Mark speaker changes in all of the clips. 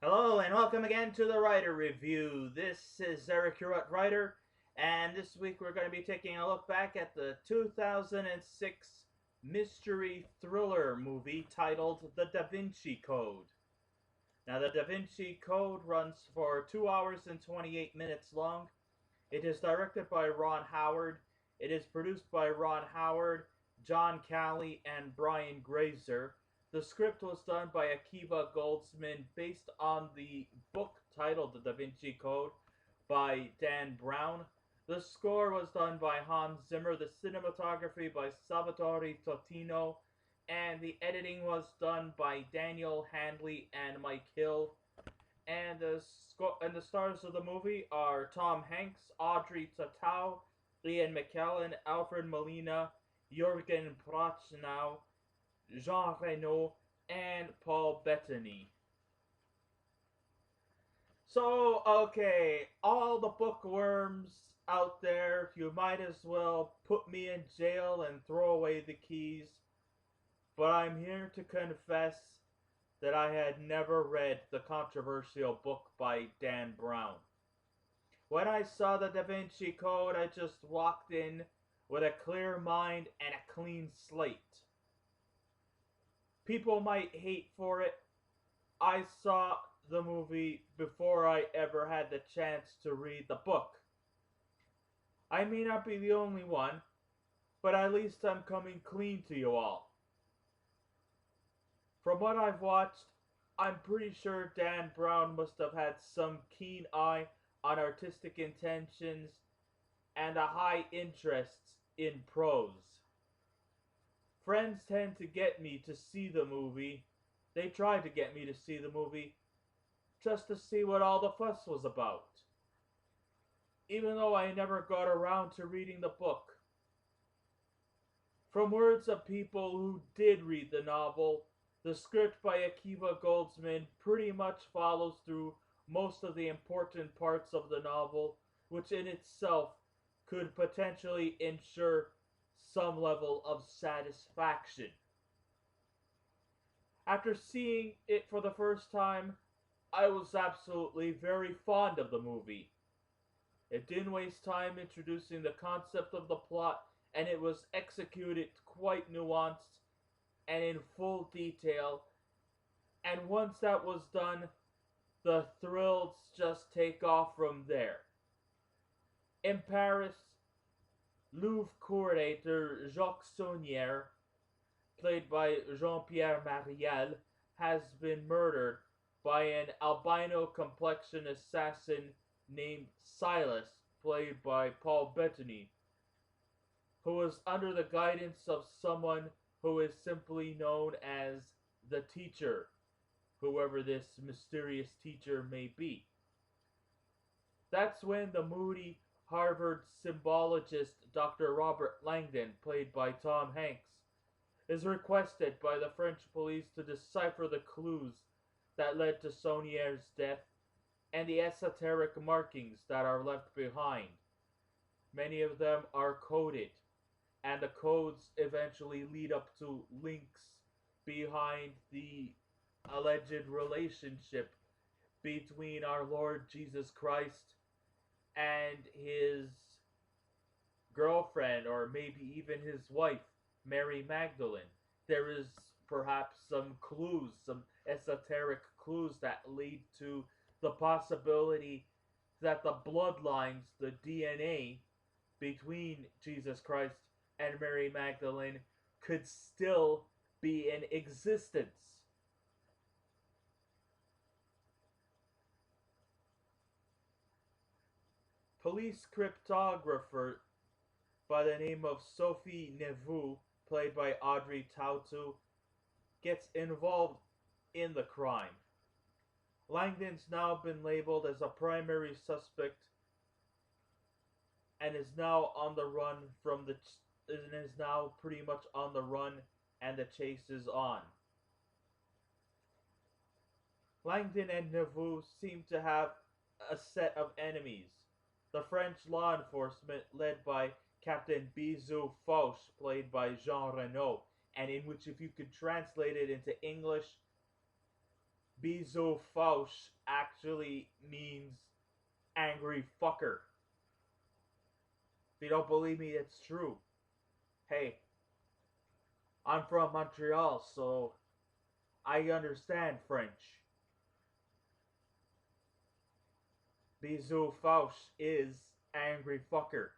Speaker 1: Hello and welcome again to the Writer Review. This is Eric Curut Writer, and this week we're going to be taking a look back at the 2006 mystery thriller movie titled The Da Vinci Code. Now, the Da Vinci Code runs for 2 hours and 28 minutes long. It is directed by Ron Howard. It is produced by Ron Howard, John Calley, and Brian Grazer. The script was done by Akiva Goldsman based on the book titled The Da Vinci Code by Dan Brown. The score was done by Hans Zimmer, the cinematography by Salvatore Totino, and the editing was done by Daniel Handley and Mike Hill. And the stars of the movie are Tom Hanks, Audrey Tautou, Ian McKellen, Alfred Molina, Jurgen Prochnow, Jean Reno, and Paul Bettany. So, okay, all the bookworms out there, you might as well put me in jail and throw away the keys. But I'm here to confess that I had never read the controversial book by Dan Brown. When I saw the Da Vinci Code, I just walked in with a clear mind and a clean slate. People might hate for it. I saw the movie before I ever had the chance to read the book. I may not be the only one, but at least I'm coming clean to you all. From what I've watched, I'm pretty sure Dan Brown must have had some keen eye on artistic intentions and a high interest in prose. Friends tend to get me to see the movie. They tried to get me to see the movie just to see what all the fuss was about, even though I never got around to reading the book. From words of people who did read the novel, the script by Akiva Goldsman pretty much follows through most of the important parts of the novel, which in itself could potentially ensure some level of satisfaction. After seeing it for the first time, I was absolutely very fond of the movie. It didn't waste time introducing the concept of the plot, and it was executed quite nuanced and in full detail. And once that was done, the thrills just take off from there. In Paris, Louvre curator Jacques Saunière, played by Jean-Pierre Mariel, has been murdered by an albino complexion assassin named Silas, played by Paul Bettany, who was under the guidance of someone who is simply known as the teacher, whoever this mysterious teacher may be. That's when the moody Harvard symbologist Dr. Robert Langdon, played by Tom Hanks, is requested by the French police to decipher the clues that led to Saunière's death and the esoteric markings that are left behind. Many of them are coded, and the codes eventually lead up to links behind the alleged relationship between our Lord Jesus Christ and his girlfriend, or maybe even his wife, Mary Magdalene. There is perhaps some clues, some esoteric clues that lead to the possibility that the bloodlines, the DNA between Jesus Christ and Mary Magdalene could still be in existence. Police cryptographer by the name of Sophie Neveu, played by Audrey Tautou, gets involved in the crime. Langdon's now been labeled as a primary suspect and is now on the run from the and is now pretty much on the run, and the chase is on. Langdon and Neveu seem to have a set of enemies. The French law enforcement led by Captain Bisou Fauche, played by Jean Reno, and in which, if you could translate it into English, Bizofausch actually means angry fucker. If you don't believe me, it's true. Hey, I'm from Montreal, so I understand French. Bizofausch is angry fucker.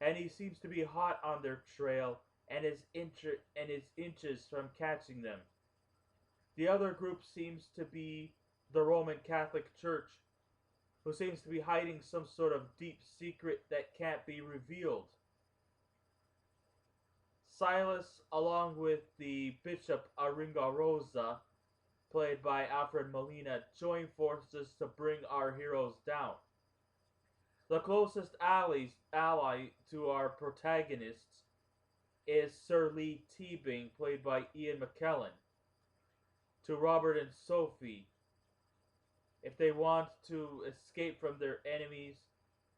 Speaker 1: And he seems to be hot on their trail and is inches from catching them. The other group seems to be the Roman Catholic Church, who seems to be hiding some sort of deep secret that can't be revealed. Silas, along with the Bishop Aringarosa, played by Alfred Molina, join forces to bring our heroes down. The closest ally to our protagonists is Sir Lee Teabing, played by Ian McKellen, to Robert and Sophie, if they want to escape from their enemies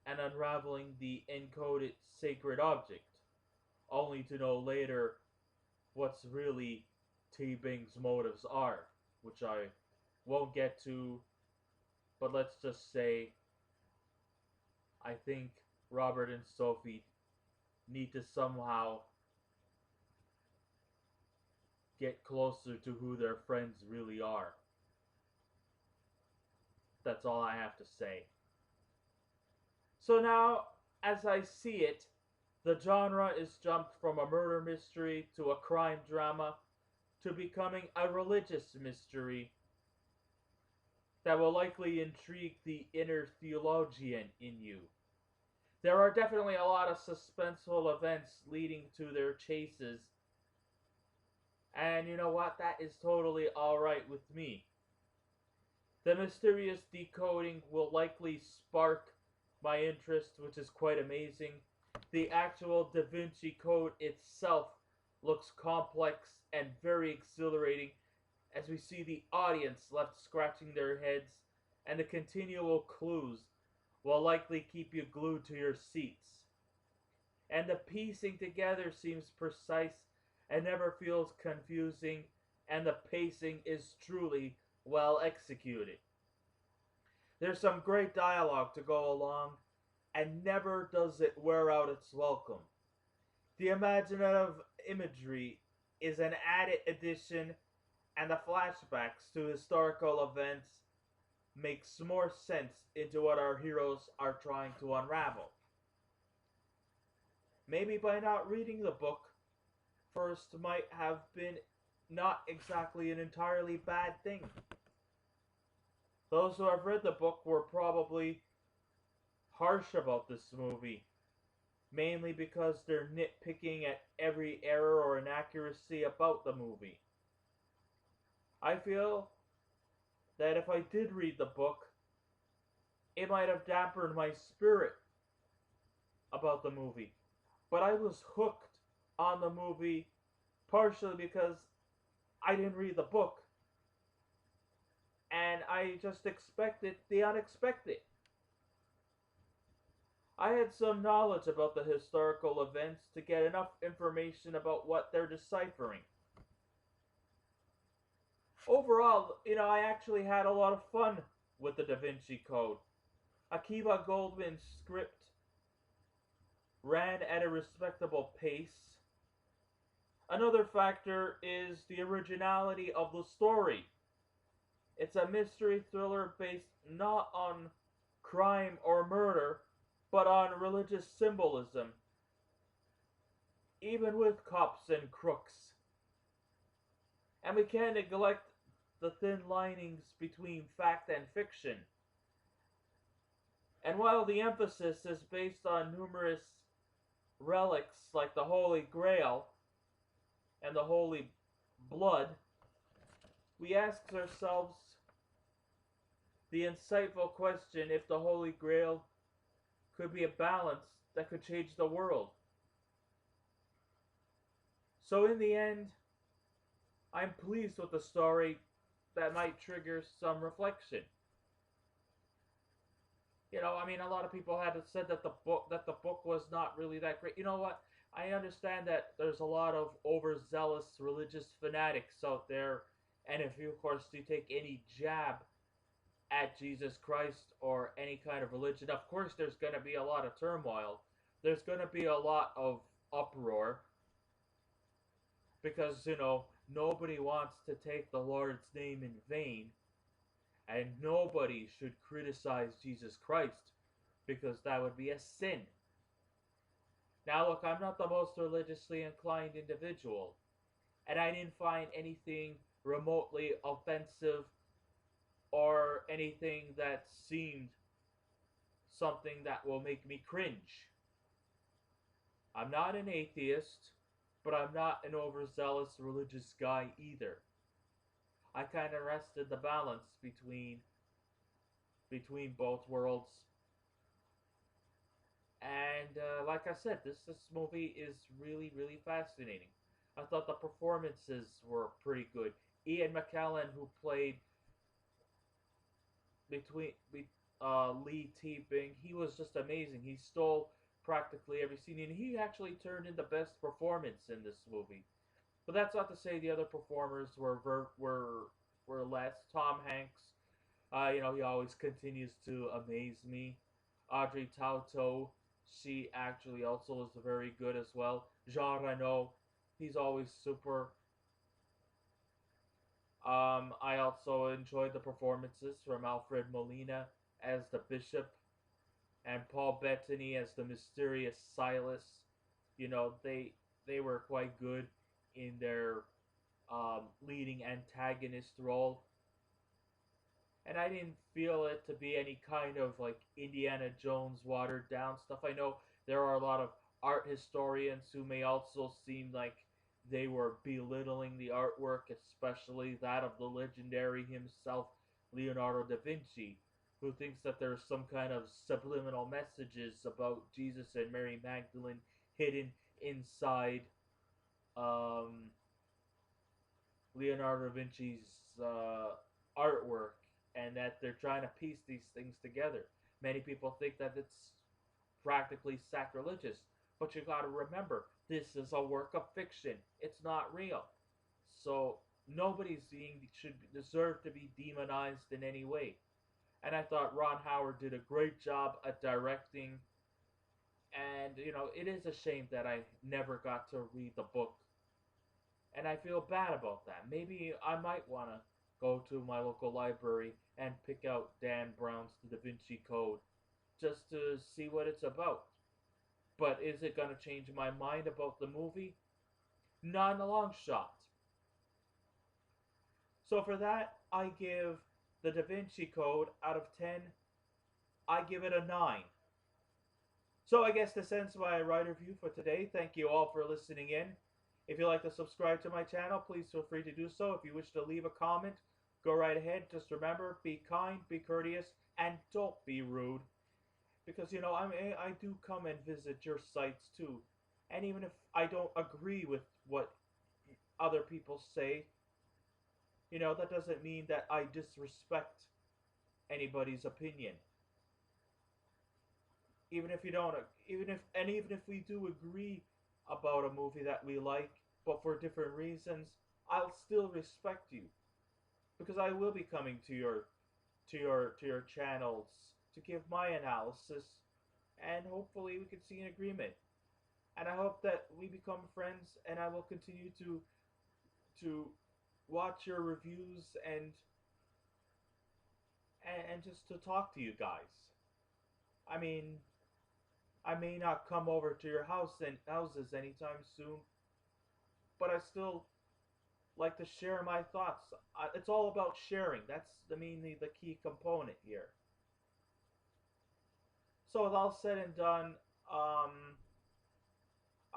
Speaker 1: and unraveling the encoded sacred object, only to know later what's really Teabing's motives are, which I won't get to, but let's just say I think Robert and Sophie need to somehow get closer to who their friends really are. That's all I have to say. So now, as I see it, the genre is jumped from a murder mystery to a crime drama to becoming a religious mystery that will likely intrigue the inner theologian in you. There are definitely a lot of suspenseful events leading to their chases, and you know what? That is totally alright with me. The mysterious decoding will likely spark my interest, which is quite amazing. The actual Da Vinci Code itself looks complex and very exhilarating as we see the audience left scratching their heads, and the continual clues will likely keep you glued to your seats. And the piecing together seems precise and never feels confusing, and the pacing is truly well executed. There's some great dialogue to go along, and never does it wear out its welcome. The imaginative imagery is an added addition, and the flashbacks to historical events makes more sense into what our heroes are trying to unravel. Maybe by not reading the book first might have been not exactly an entirely bad thing. Those who have read the book were probably harsh about this movie, mainly because they're nitpicking at every error or inaccuracy about the movie. I feel that if I did read the book, it might have dampened my spirit about the movie. But I was hooked on the movie partially because I didn't read the book, and I just expected the unexpected. I had some knowledge about the historical events to get enough information about what they're deciphering. Overall, I actually had a lot of fun with the Da Vinci Code. Akiva Goldman's script ran at a respectable pace. Another factor is the originality of the story. It's a mystery thriller based not on crime or murder, but on religious symbolism, even with cops and crooks. And we can't neglect the thin linings between fact and fiction. And while the emphasis is based on numerous relics like the Holy Grail and the Holy Blood, we ask ourselves the insightful question if the Holy Grail could be a balance that could change the world. So in the end, I'm pleased with the story that might trigger some reflection. A lot of people had said that the book was not really that great. You know what? I understand that there's a lot of overzealous religious fanatics out there, and if you, of course, you take any jab at Jesus Christ or any kind of religion, of course, there's going to be a lot of turmoil. There's going to be a lot of uproar because, nobody wants to take the Lord's name in vain, and nobody should criticize Jesus Christ because that would be a sin. Now, look, I'm not the most religiously inclined individual, and I didn't find anything remotely offensive or anything that seemed something that will make me cringe. I'm not an atheist, but I'm not an overzealous religious guy either. I kind of rested the balance between both worlds. And like I said, this movie is really really fascinating. I thought the performances were pretty good. Ian McKellen, who played between Lee Teeping, he was just amazing. He stole practically every scene, and he actually turned in the best performance in this movie. But that's not to say the other performers were less. Tom Hanks, he always continues to amaze me. Audrey Tautou, she actually also is very good as well. Jean Reno, he's always super. I also enjoyed the performances from Alfred Molina as the bishop and Paul Bettany as the mysterious Silas. They were quite good in their leading antagonist role, and I didn't feel it to be any kind of like Indiana Jones watered down stuff. I know there are a lot of art historians who may also seem like they were belittling the artwork, especially that of the legendary himself, Leonardo da Vinci, who thinks that there's some kind of subliminal messages about Jesus and Mary Magdalene hidden inside um, Leonardo da Vinci's artwork, and that they're trying to piece these things together. Many people think that it's practically sacrilegious, but you got to remember, this is a work of fiction. It's not real. So nobody's being should deserve to be demonized in any way. And I thought Ron Howard did a great job at directing. And it is a shame that I never got to read the book, and I feel bad about that. Maybe I might want to go to my local library and pick out Dan Brown's The Da Vinci Code just to see what it's about. But is it going to change my mind about the movie? Not in a long shot. So for that, I give The Da Vinci Code out of 10. I give it a 9. So I guess this ends my writer review for today. Thank you all for listening in. If you'd like to subscribe to my channel, please feel free to do so. If you wish to leave a comment, go right ahead. Just remember, be kind, be courteous, and don't be rude. Because, I do come and visit your sites too. And even if I don't agree with what other people say, that doesn't mean that I disrespect anybody's opinion. Even if we do agree about a movie that we like, but for different reasons, I'll still respect you, because I will be coming to your channels to give my analysis, and hopefully we can see an agreement. And I hope that we become friends, and I will continue to watch your reviews and just to talk to you guys. I mean, I may not come over to your houses anytime soon, but I still like to share my thoughts. It's all about sharing. That's mainly the key component here. So with all said and done, I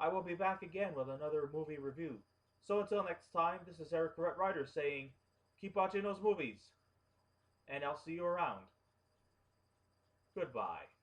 Speaker 1: will be back again with another movie review. So until next time, this is Eric Red Ryder saying, keep watching those movies, and I'll see you around. Goodbye.